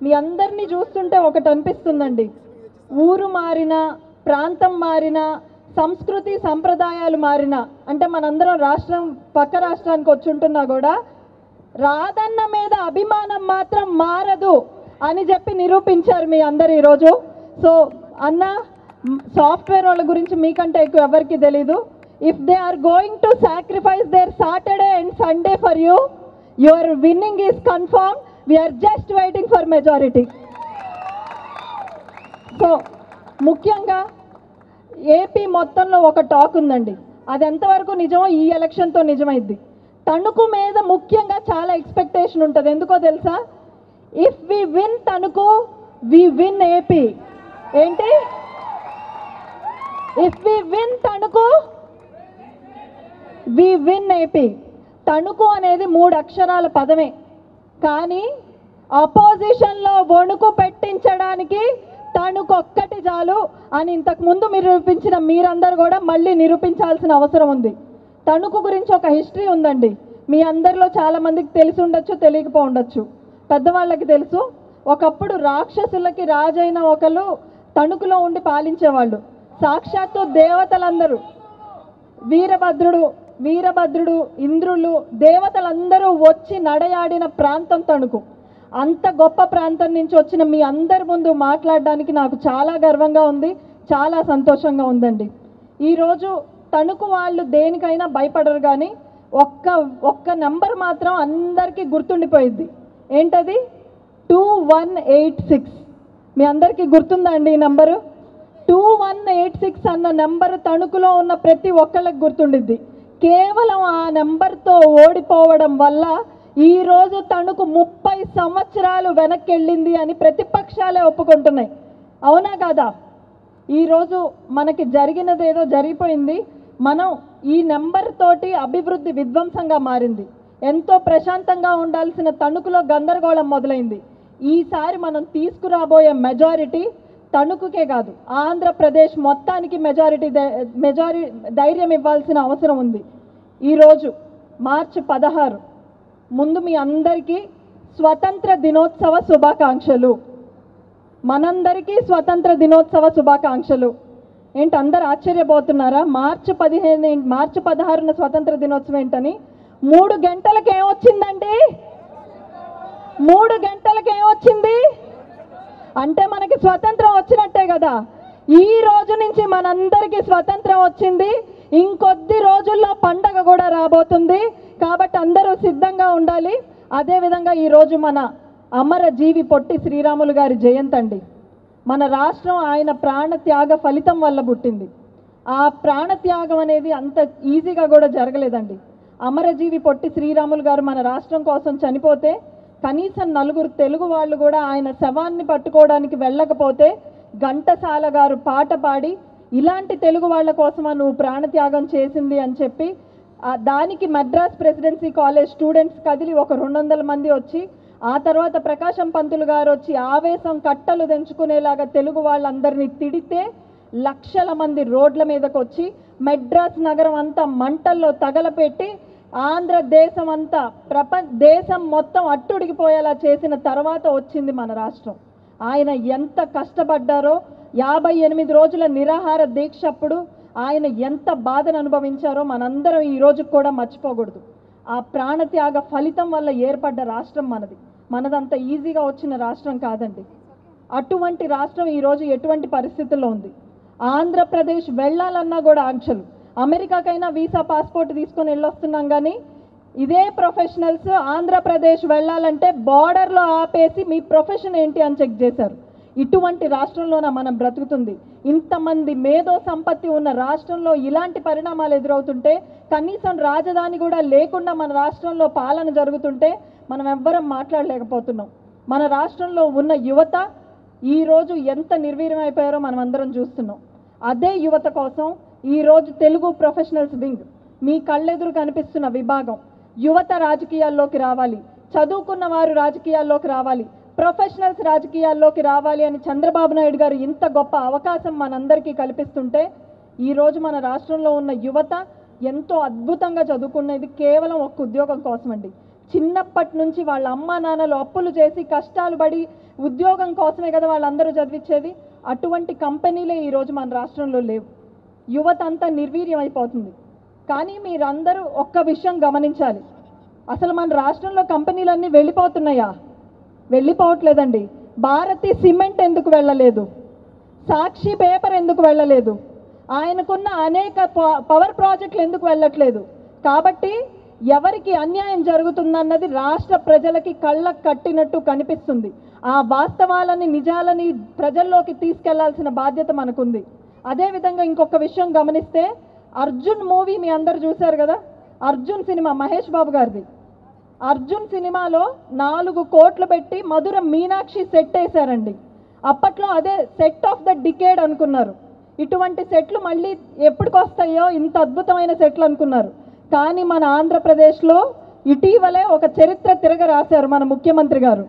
మీ అందరినీ చూస్తుంటే ఒకటి అనిపిస్తుందండి, ఊరు మారినా, ప్రాంతం మారినా, సంస్కృతి సంప్రదాయాలు మారినా, అంటే మనందరం రాష్ట్రం పక్క రాష్ట్రానికి వచ్చి ఉంటున్నా కూడా రాధన్న మీద అభిమానం మాత్రం మారదు అని చెప్పి నిరూపించారు మీ అందరు ఈరోజు. సో అన్న, సాఫ్ట్వేర్ వాళ్ళ గురించి మీకంటే ఎక్కువ ఎవరికి తెలీదు. If they are going to sacrifice their Saturday and Sunday for you, your winning is confirm. We are just waiting for majority. So ముఖ్యంగా ఏపీ మొత్తంలో ఒక టాక్ ఉందండి, అది ఎంతవరకు నిజమో ఈ ఎలక్షన్తో నిజమైద్ది. తణుకు మీద ముఖ్యంగా చాలా ఎక్స్పెక్టేషన్ ఉంటుంది. ఎందుకో తెలుసా? If we win Tanuku, we win AP. ఏంటి? If we win Tanuku, we win AP. Tanuku అనేది 3 అక్షరాల పదమే, కానీ అపోజిషన్లో వణుకు పెట్టించడానికి తణుకు ఒక్కటి చాలు అని ఇంతకుముందు నిరూపించిన మీరందరూ కూడా మళ్ళీ నిరూపించాల్సిన అవసరం ఉంది. తణుకు గురించి ఒక హిస్టరీ ఉందండి. మీ అందరిలో చాలామందికి తెలిసి ఉండొచ్చు, తెలియకపో ఉండొచ్చు. పెద్దవాళ్ళకి తెలుసు, ఒకప్పుడు రాక్షసులకి రాజైన ఒకరు తణుకులో ఉండి పాలించేవాళ్ళు. సాక్షాత్తు దేవతలందరూ, వీరభద్రుడు, ఇంద్రులు, దేవతలందరూ వచ్చి నడయాడిన ప్రాంతం తణుకు. అంత గొప్ప ప్రాంతం నుంచి వచ్చిన మీ అందరి ముందు మాట్లాడడానికి నాకు చాలా గర్వంగా ఉంది, చాలా సంతోషంగా ఉందండి. ఈరోజు తణుకు వాళ్ళు దేనికైనా భయపడరు, కానీ ఒక్క నెంబర్ మాత్రం అందరికీ గుర్తుండిపోయిద్ది. ఏంటది? 2186. మీ అందరికీ గుర్తుందా అండి ఈ నెంబరు? 2186 అన్న నెంబరు తణుకులో ఉన్న ప్రతి ఒక్కళ్ళకి గుర్తుండిద్ది. కేవలం ఆ నెంబర్తో ఓడిపోవడం వల్ల ఈరోజు తణుకు 30 సంవత్సరాలు వెనక్కి వెళ్ళింది అని ప్రతిపక్షాలే ఒప్పుకుంటున్నాయి. అవునా కాదా? ఈరోజు మనకి జరిగినది ఏదో జరిగిపోయింది. మనం ఈ నెంబర్ తోటి అభివృద్ధి విధ్వంసంగా మారింది. ఎంతో ప్రశాంతంగా ఉండాల్సిన తణుకులో గందరగోళం మొదలైంది. ఈసారి మనం తీసుకురాబోయే మెజారిటీ తణుకుకే కాదు, ఆంధ్రప్రదేశ్ మొత్తానికి ధైర్యం ఇవ్వాల్సిన అవసరం ఉంది. ఈరోజు మార్చి 16. ముందు మీ అందరికీ స్వతంత్ర దినోత్సవ శుభాకాంక్షలు. మనందరికీ స్వతంత్ర దినోత్సవ శుభాకాంక్షలు. ఏంటి అందరు ఆశ్చర్యపోతున్నారా? మార్చి 16న స్వతంత్ర దినోత్సవం ఏంటని? 3 గంటలకు ఏమొచ్చిందండి? 3 గంటలకు ఏమొచ్చింది అంటే మనకి స్వతంత్రం వచ్చినట్టే కదా. ఈ రోజు నుంచి మనందరికీ స్వతంత్రం వచ్చింది. ఇంకొద్ది రోజుల్లో పండగ కూడా రాబోతుంది. కాబట్టి అందరూ సిద్ధంగా ఉండాలి. అదేవిధంగా ఈరోజు మన అమరజీవి పొట్టి శ్రీరాములు గారి జయంతి అండి. మన రాష్ట్రం ఆయన ప్రాణత్యాగ ఫలితం వల్ల పుట్టింది. ఆ ప్రాణత్యాగం అనేది అంత ఈజీగా కూడా జరగలేదండి. అమరజీవి పొట్టి శ్రీరాములు గారు మన రాష్ట్రం కోసం చనిపోతే కనీసం 4 తెలుగు వాళ్ళు కూడా ఆయన శవాన్ని పట్టుకోవడానికి వెళ్ళకపోతే ఘంటసాల గారు పాట పాడి ఇలాంటి తెలుగు వాళ్ళ కోసమా నువ్వు ప్రాణత్యాగం చేసింది అని చెప్పి దానికి మద్రాస్ ప్రెసిడెన్సీ కాలేజ్ స్టూడెంట్స్ కదిలి ఒక 200 మంది వచ్చి, ఆ తర్వాత ప్రకాశం పంతులు గారు వచ్చి ఆవేశం కట్టలు తెంచుకునేలాగా తెలుగు వాళ్ళందరినీ తిడితే లక్షల మంది రోడ్ల మీదకి వచ్చి మద్రాస్ నగరం అంతా మంటల్లో తగలపెట్టి ఆంధ్రదేశం అంతా దేశం మొత్తం అట్టుడికిపోయేలా చేసిన తర్వాత వచ్చింది మన రాష్ట్రం. ఆయన ఎంత కష్టపడ్డారో, 58 రోజుల నిరాహార దీక్ష అప్పుడు ఆయన ఎంత బాధను అనుభవించారో మనందరం ఈ రోజు కూడా మర్చిపోకూడదు. ఆ ప్రాణత్యాగ ఫలితం వల్ల ఏర్పడ్డ రాష్ట్రం మనది. మనదంత ఈజీగా వచ్చిన రాష్ట్రం కాదండి. అటువంటి రాష్ట్రం ఈరోజు ఎటువంటి పరిస్థితుల్లో ఉంది? ఆంధ్రప్రదేశ్ వెళ్ళాలన్నా కూడా ఆంక్షలు. అమెరికాకైనా వీసా పాస్పోర్ట్ తీసుకొని వెళ్ళొస్తున్నాం, కానీ ఇదే ప్రొఫెషనల్స్ ఆంధ్రప్రదేశ్ వెళ్ళాలంటే బార్డర్లో ఆపేసి మీ ప్రొఫెషన్ ఏంటి అని చెక్ చేశారు. ఇటువంటి రాష్ట్రంలోన మనం బ్రతుకుతుంది. ఇంతమంది మేధో సంపత్తి ఉన్న రాష్ట్రంలో ఇలాంటి పరిణామాలు ఎదురవుతుంటే, కనీసం రాజధాని కూడా లేకుండా మన రాష్ట్రంలో పాలన జరుగుతుంటే మనం ఎవ్వరం మాట్లాడలేకపోతున్నాం. మన రాష్ట్రంలో ఉన్న యువత ఈరోజు ఎంత నిర్వీర్యమైపోయారో మనం అందరం చూస్తున్నాం. అదే యువత కోసం ఈరోజు తెలుగు ప్రొఫెషనల్స్ వింగ్, మీ కళ్ళెదురు కనిపిస్తున్న విభాగం, యువత రాజకీయాల్లోకి రావాలి, చదువుకున్న వారు రాజకీయాల్లోకి రావాలి, ప్రొఫెషనల్స్ రాజకీయాల్లోకి రావాలి అని చంద్రబాబు నాయుడు గారు ఇంత గొప్ప అవకాశం మనందరికీ కల్పిస్తుంటే, ఈరోజు మన రాష్ట్రంలో ఉన్న యువత ఎంతో అద్భుతంగా చదువుకునేది కేవలం ఒక ఉద్యోగం కోసమండి. చిన్నప్పటి నుంచి వాళ్ళ అమ్మా నాన్నలు అప్పులు చేసి కష్టాలు పడి ఉద్యోగం కోసమే కదా వాళ్ళందరూ చదివించేది. అటువంటి కంపెనీలే ఈరోజు మన రాష్ట్రంలో లేవు. యువత అంతా నిర్వీర్యం అయిపోతుంది. కానీ మీరందరూ ఒక్క విషయం గమనించాలి, అసలు మన రాష్ట్రంలో కంపెనీలన్నీ వెళ్ళిపోతున్నాయా? వెళ్ళిపోవట్లేదండి. భారతి సిమెంట్ ఎందుకు వెళ్ళలేదు? సాక్షి పేపర్ ఎందుకు వెళ్ళలేదు? ఆయనకున్న అనేక పవర్ ప్రాజెక్టులు ఎందుకు వెళ్ళట్లేదు? కాబట్టి ఎవరికి అన్యాయం జరుగుతుందన్నది రాష్ట్ర ప్రజలకి కళ్ళకు కట్టినట్టు కనిపిస్తుంది. ఆ వాస్తవాలని నిజాలని ప్రజల్లోకి తీసుకెళ్లాల్సిన బాధ్యత మనకుంది. అదేవిధంగా ఇంకొక విషయం గమనిస్తే, అర్జున్ మూవీ మీ అందరు చూశారు కదా, అర్జున్ సినిమా మహేష్ బాబు గారిది. అర్జున్ సినిమాలో 4 కోట్లు పెట్టి మధుర మీనాక్షి సెట్ వేశారండి. అప్పట్లో అదే సెట్ ఆఫ్ ద డికేడ్ అనుకున్నారు. ఇటువంటి సెట్లు మళ్ళీ ఎప్పటికొస్తాయో, ఇంత అద్భుతమైన సెట్లు అనుకున్నారు. కానీ మన ఆంధ్రప్రదేశ్లో ఇటీవలే ఒక చరిత్ర తిరగ రాశారు మన ముఖ్యమంత్రి గారు.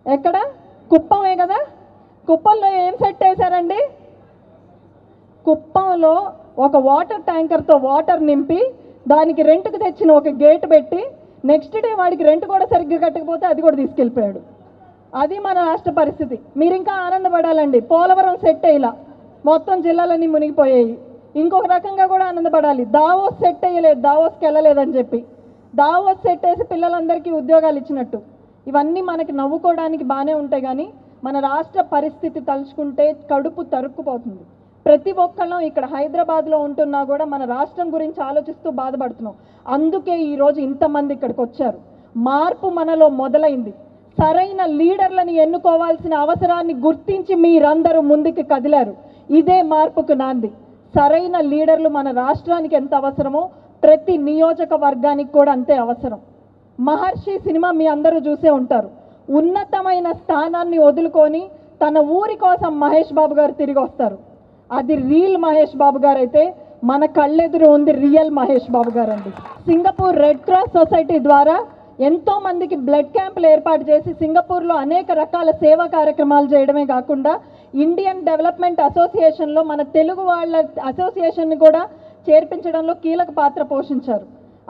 ఎక్కడ? కుప్పమే కదా. కుప్పంలో ఏం సెట్ వేశారండి? కుప్పంలో ఒక వాటర్ ట్యాంకర్తో వాటర్ నింపి దానికి రెంట్కి తెచ్చిన ఒక గేట్ పెట్టి నెక్స్ట్ డే వాడికి రెంట్ కూడా సరిగ్గా కట్టకపోతే అది కూడా తీసుకెళ్ళిపోయాడు. అది మన రాష్ట్ర పరిస్థితి. మీరు ఇంకా ఆనందపడాలండి, పోలవరం సెట్ అయ్యేలా మొత్తం జిల్లాలన్నీ మునిగిపోయాయి. ఇంకొక రకంగా కూడా ఆనందపడాలి, దావోస్ సెట్ అయ్యలేదు, దావోస్కి వెళ్ళలేదని చెప్పి. దావోస్ సెట్ వేసి పిల్లలందరికీ ఉద్యోగాలు ఇచ్చినట్టు. ఇవన్నీ మనకి నవ్వుకోవడానికి బాగానే ఉంటాయి, కానీ మన రాష్ట్ర పరిస్థితి తలుచుకుంటే కడుపు తరుక్కుపోతుంది. ప్రతి ఒక్కళ్ళం ఇక్కడ హైదరాబాద్లో ఉంటున్నా కూడా మన రాష్ట్రం గురించి ఆలోచిస్తూ బాధపడుతున్నాం. అందుకే ఈరోజు ఇంతమంది ఇక్కడికి వచ్చారు. మార్పు మనలో మొదలైంది. సరైన లీడర్లను ఎన్నుకోవాల్సిన అవసరాన్ని గుర్తించి మీరందరూ ముందుకు కదిలారు. ఇదే మార్పుకు నాంది. సరైన లీడర్లు మన రాష్ట్రానికి ఎంత అవసరమో ప్రతి నియోజకవర్గానికి కూడా అంతే అవసరం. మహర్షి సినిమా మీ అందరూ చూసే ఉంటారు. ఉన్నతమైన స్థానాన్ని వదులుకొని తన ఊరి కోసం మహేష్ బాబు గారు తిరిగి వస్తారు. అది రియల్ మహేష్ బాబు గారు అయితే మన కళ్ళెదురు ఉంది రియల్ మహేష్ బాబు గారు అండి. సింగపూర్ రెడ్ క్రాస్ సొసైటీ ద్వారా ఎంతో మందికి బ్లడ్ క్యాంపులు ఏర్పాటు చేసి సింగపూర్లో అనేక రకాల సేవా కార్యక్రమాలు చేయడమే కాకుండా ఇండియన్ డెవలప్మెంట్ అసోసియేషన్లో మన తెలుగు వాళ్ళ అసోసియేషన్ని కూడా చేర్పించడంలో కీలక పాత్ర పోషించారు.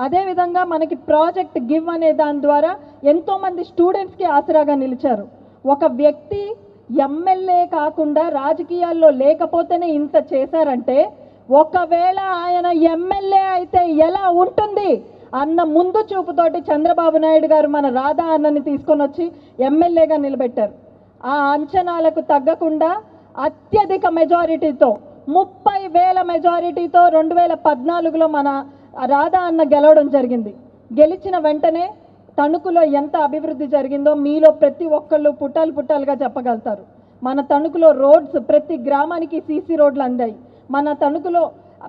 అదేవిధంగా మనకి ప్రాజెక్ట్ గివ్ అనే దాని ద్వారా ఎంతోమంది స్టూడెంట్స్కి ఆసరాగా నిలిచారు. ఒక వ్యక్తి ఎమ్మెల్యే కాకుండా రాజకీయాల్లో లేకపోతేనే ఇంత చేశారంటే, ఒకవేళ ఆయన ఎమ్మెల్యే అయితే ఎలా ఉంటుంది అన్న ముందు చూపుతోటి చంద్రబాబు నాయుడు గారు మన రాధా అన్నని తీసుకొని వచ్చి ఎమ్మెల్యేగా నిలబెట్టారు. ఆ అంచనాలకు తగ్గకుండా అత్యధిక మెజారిటీతో 30,000 మెజారిటీతో 2014లో మన రాధా అన్న గెలవడం జరిగింది. గెలిచిన వెంటనే తణుకులో ఎంత అభివృద్ధి జరిగిందో మీలో ప్రతి ఒక్కళ్ళు పుట్టాలుగా చెప్పగలుగుతారు. మన తణుకులో రోడ్స్ ప్రతి గ్రామానికి సీసీ రోడ్లు అందాయి. మన తణుకులో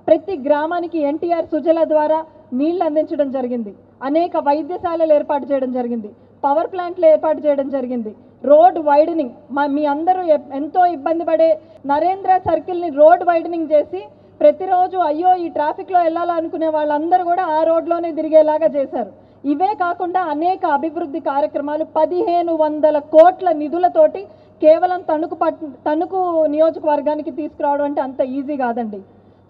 ప్రతి గ్రామానికి ఎన్టీఆర్ సుజల ద్వారా నీళ్లు అందించడం జరిగింది. అనేక వైద్యశాలలు ఏర్పాటు చేయడం జరిగింది. పవర్ ప్లాంట్లు ఏర్పాటు చేయడం జరిగింది. రోడ్ వైడనింగ్, మీ అందరూ ఎంతో ఇబ్బంది పడే నరేంద్ర సర్కిల్ని రోడ్ వైడనింగ్ చేసి ప్రతిరోజు అయ్యో ఈ ట్రాఫిక్లో వెళ్ళాలనుకునే వాళ్ళందరూ కూడా ఆ రోడ్లోనే తిరిగేలాగా చేశారు. ఇవే కాకుండా అనేక అభివృద్ధి కార్యక్రమాలు 1,500 కోట్ల నిధులతోటి కేవలం తణుకు నియోజకవర్గానికి తీసుకురావడం అంటే అంత ఈజీ కాదండి.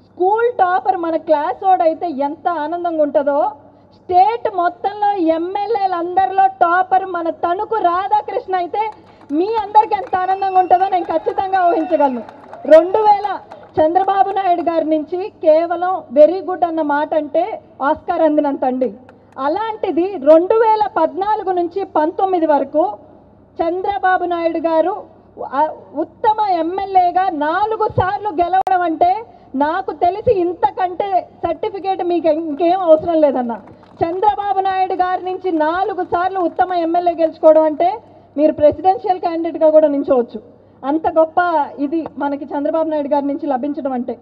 స్కూల్ టాపర్ మన క్లాస్ వాడైతే ఎంత ఆనందంగా ఉంటుందో, స్టేట్ మొత్తంలో ఎమ్మెల్యేలందరిలో టాపర్ మన తణుకు రాధాకృష్ణ అయితే మీ అందరికీ ఎంత ఆనందంగా ఉంటుందో నేను ఖచ్చితంగా ఊహించగలను. 2000 చంద్రబాబు నాయుడు గారి నుంచి కేవలం వెరీ గుడ్ అన్న మాట అంటే ఆస్కార్ అందినంత అండి. అలాంటిది 2014 నుంచి 19 వరకు చంద్రబాబు నాయుడు గారు ఉత్తమ ఎమ్మెల్యేగా 4 సార్లు గెలవడం అంటే నాకు తెలిసి ఇంతకంటే సర్టిఫికేట్ మీకు ఇంకేం అవసరం లేదన్న. చంద్రబాబు నాయుడు గారి నుంచి 4 సార్లు ఉత్తమ ఎమ్మెల్యే గెలుచుకోవడం అంటే మీరు ప్రెసిడెన్షియల్ క్యాండిడేట్గా కూడా నిల్చోవచ్చు. అంత గొప్ప ఇది మనకి చంద్రబాబు నాయుడు గారి నుంచి లభించడం అంటే.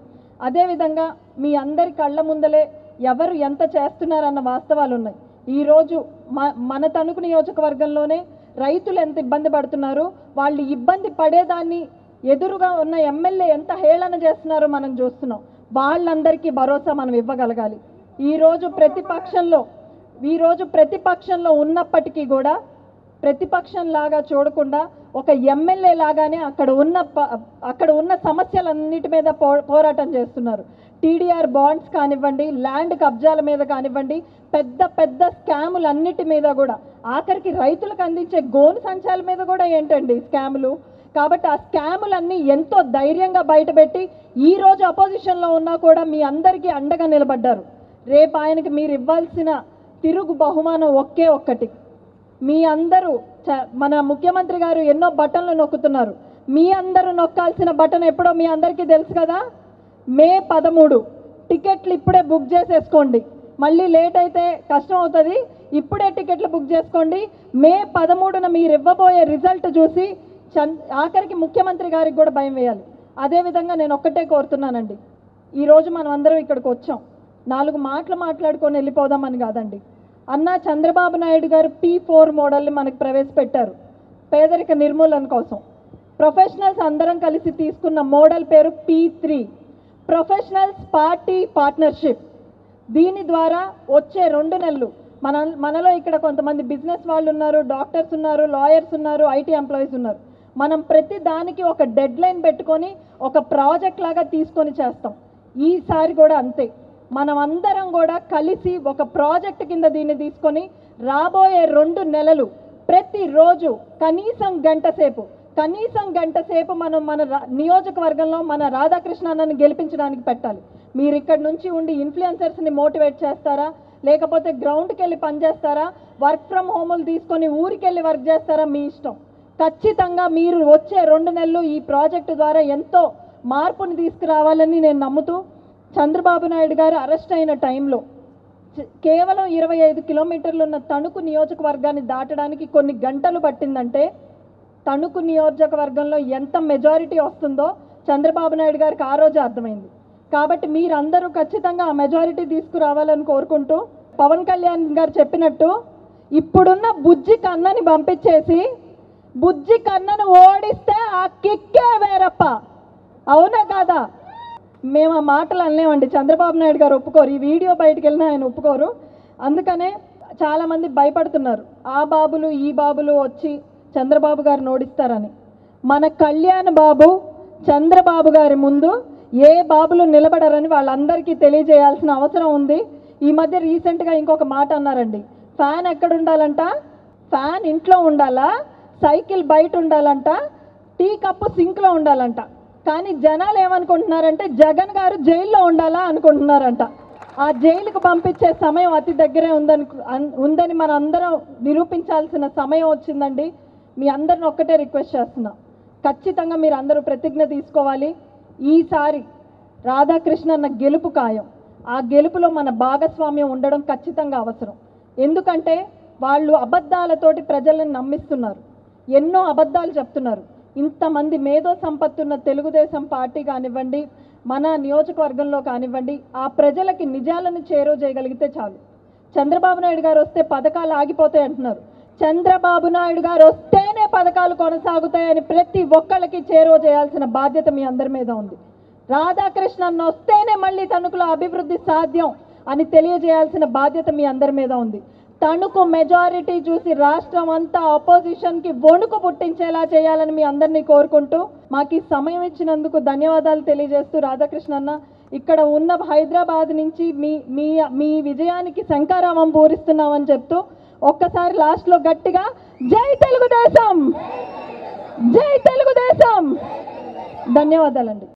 అదేవిధంగా మీ అందరి కళ్ళ ముందలే ఎవరు ఎంత చేస్తున్నారన్న వాస్తవాలు ఉన్నాయి. ఈరోజు మన తణుకు నియోజకవర్గంలోనే రైతులు ఎంత ఇబ్బంది పడుతున్నారు, వాళ్ళు ఇబ్బంది పడేదాన్ని ఎదురుగా ఉన్న ఎమ్మెల్యే ఎంత హేళన చేస్తున్నారో మనం చూస్తున్నాం. వాళ్ళందరికీ భరోసా మనం ఇవ్వగలగాలి. ఈరోజు ప్రతిపక్షంలో ఉన్నప్పటికీ కూడా ప్రతిపక్షంలాగా చూడకుండా ఒక ఎమ్మెల్యే లాగానే అక్కడ ఉన్న సమస్యలన్నిటి మీద పోరాటం చేస్తున్నారు. టీడీఆర్ బాండ్స్ కానివ్వండి, ల్యాండ్ కబ్జాల మీద కానివ్వండి, పెద్ద పెద్ద స్కాములన్నిటి మీద కూడా, ఆఖరికి రైతులకు అందించే గోను సంచాల మీద కూడా ఏంటండి స్కాములు. కాబట్టి ఆ స్కాములన్నీ ఎంతో ధైర్యంగా బయటపెట్టి ఈరోజు అపోజిషన్లో ఉన్నా కూడా మీ అందరికీ అండగా నిలబడ్డారు. రేపు ఆయనకి మీరు ఇవ్వాల్సిన తిరుగు బహుమానం ఒకే ఒక్కటి. మీ అందరూ మన ముఖ్యమంత్రి గారు ఎన్నో బటన్లు నొక్కుతున్నారు. మీ అందరూ నొక్కాల్సిన బటన్ ఎప్పుడో మీ అందరికీ తెలుసు కదా. మే 13 టికెట్లు ఇప్పుడే బుక్ చేసేసుకోండి. మళ్ళీ లేట్ అయితే కష్టం అవుతుంది. ఇప్పుడే టికెట్లు బుక్ చేసుకోండి. మే 13న మీరు ఇవ్వబోయే రిజల్ట్ చూసి ఆఖరికి ముఖ్యమంత్రి గారికి కూడా భయం వేయాలి. అదేవిధంగా నేను ఒక్కటే కోరుతున్నానండి, ఈరోజు మనం అందరం ఇక్కడికి వచ్చాం 4 మాటలు మాట్లాడుకొని వెళ్ళిపోదామని కాదండి. అన్నా చంద్రబాబు నాయుడు గారు P4 మోడల్ని మనకు ప్రవేశపెట్టారు పేదరిక నిర్మూలన కోసం. ప్రొఫెషనల్స్ అందరం కలిసి తీసుకున్న మోడల్ పేరు P3, ప్రొఫెషనల్స్ పార్టీ పార్ట్నర్షిప్. దీని ద్వారా వచ్చే 2 నెలలు మనలో ఇక్కడ కొంతమంది బిజినెస్ వాళ్ళు ఉన్నారు, డాక్టర్స్ ఉన్నారు, లాయర్స్ ఉన్నారు, ఐటీ ఎంప్లాయీస్ ఉన్నారు. మనం ప్రతి దానికి ఒక డెడ్ లైన్ పెట్టుకొని ఒక ప్రాజెక్ట్ లాగా తీసుకొని చేస్తాం. ఈసారి కూడా అంతే. మనం అందరం కూడా కలిసి ఒక ప్రాజెక్ట్ కింద దీన్ని తీసుకొని రాబోయే 2 నెలలు ప్రతిరోజు కనీసం గంట సేపు మనం మన నియోజకవర్గంలో మన రాధాకృష్ణ అన్నని గెలిపించడానికి పెట్టాలి. మీరు ఇక్కడ నుంచి ఉండి ఇన్ఫ్లుయెన్సర్స్ని మోటివేట్ చేస్తారా, లేకపోతే గ్రౌండ్కి వెళ్ళి పనిచేస్తారా, వర్క్ ఫ్రమ్ హోములు తీసుకొని ఊరికి వెళ్ళి వర్క్ చేస్తారా, మీ ఇష్టం. ఖచ్చితంగా మీరు వచ్చే 2 నెలలు ఈ ప్రాజెక్టు ద్వారా ఎంతో మార్పుని తీసుకురావాలని నేను నమ్ముతూ, చంద్రబాబు నాయుడు గారు అరెస్ట్ అయిన టైంలో కేవలం 25 కిలోమీటర్లు ఉన్న తణుకు నియోజకవర్గాన్ని దాటడానికి కొన్ని గంటలు పట్టిందంటే తణుకు నియోజకవర్గంలో ఎంత మెజారిటీ వస్తుందో చంద్రబాబు నాయుడు గారికి ఆ రోజు అర్థమైంది. కాబట్టి మీరందరూ ఖచ్చితంగా ఆ మెజారిటీ తీసుకురావాలని కోరుకుంటూ, పవన్ కళ్యాణ్ గారు చెప్పినట్టు ఇప్పుడున్న బుజ్జి కన్నని పంపించేసి బుజ్జి కన్నను ఓడిస్తే ఆ కిక్కే వేరప్ప. అవునా కాదా? మేము ఆ మాటలు అనలేమండి. చంద్రబాబు నాయుడు గారు ఒప్పుకోరు. ఈ వీడియో బయటకు వెళ్ళినా ఆయన ఒప్పుకోరు. అందుకనే చాలామంది భయపడుతున్నారు, ఆ బాబులు ఈ బాబులు వచ్చి చంద్రబాబు గారిని ఓడిస్తారని. మన కళ్యాణ్ బాబు చంద్రబాబు గారి ముందు ఏ బాబులు నిలబడరని వాళ్ళందరికీ తెలియజేయాల్సిన అవసరం ఉంది. ఈ మధ్య రీసెంట్గా ఇంకొక మాట అన్నారండి, ఫ్యాన్ ఎక్కడ ఉండాలంట, ఫ్యాన్ ఇంట్లో ఉండాలా, సైకిల్ బయట ఉండాలంట, టీ కప్పు సింక్లో ఉండాలంట. కానీ జనాలు ఏమనుకుంటున్నారంటే జగన్ గారు జైల్లో ఉండాలా అనుకుంటున్నారంట. ఆ జైలుకు పంపించే సమయం అతి దగ్గరే ఉందని మన అందరం నిరూపించాల్సిన సమయం వచ్చిందండి. మీ అందరిని ఒక్కటే రిక్వెస్ట్ చేస్తున్నా, ఖచ్చితంగా మీరు అందరూ ప్రతిజ్ఞ తీసుకోవాలి. ఈసారి రాధాకృష్ణ అన్న గెలుపు ఖాయం. ఆ గెలుపులో మన భాగస్వామ్యం ఉండడం ఖచ్చితంగా అవసరం. ఎందుకంటే వాళ్ళు అబద్ధాలతోటి ప్రజలను నమ్మిస్తున్నారు, ఎన్నో అబద్ధాలు చెప్తున్నారు. ఇంతమంది మేధో సంపత్తున్న తెలుగుదేశం పార్టీ కానివ్వండి, మన నియోజకవర్గంలో కానివ్వండి, ఆ ప్రజలకి నిజాలను చేరువ చేయగలిగితే చాలు. చంద్రబాబు నాయుడు గారు వస్తే పథకాలు ఆగిపోతాయి అంటున్నారు. చంద్రబాబు నాయుడు గారు వస్తేనే పథకాలు కొనసాగుతాయని ప్రతి ఒక్కళ్ళకి చేరువ చేయాల్సిన బాధ్యత మీ అందరి మీద ఉంది. రాధాకృష్ణన్ వస్తేనే మళ్ళీ తణుకులో అభివృద్ధి సాధ్యం అని తెలియజేయాల్సిన బాధ్యత మీ అందరి మీద ఉంది. తణుకు మెజారిటీ చూసి రాష్ట్రం అంతా అపోజిషన్కి వణుకు పుట్టించేలా చేయాలని మీ అందరినీ కోరుకుంటూ, మాకు ఈ సమయం ఇచ్చినందుకు ధన్యవాదాలు తెలియజేస్తూ, రాధాకృష్ణన్న ఇక్కడ ఉన్న హైదరాబాద్ నుంచి మీ విజయానికి శంఖారావం పూరిస్తున్నామని చెప్తూ ఒక్కసారి లాస్ట్లో గట్టిగా జై తెలుగుదేశం, జై తెలుగుదేశం. ధన్యవాదాలండి.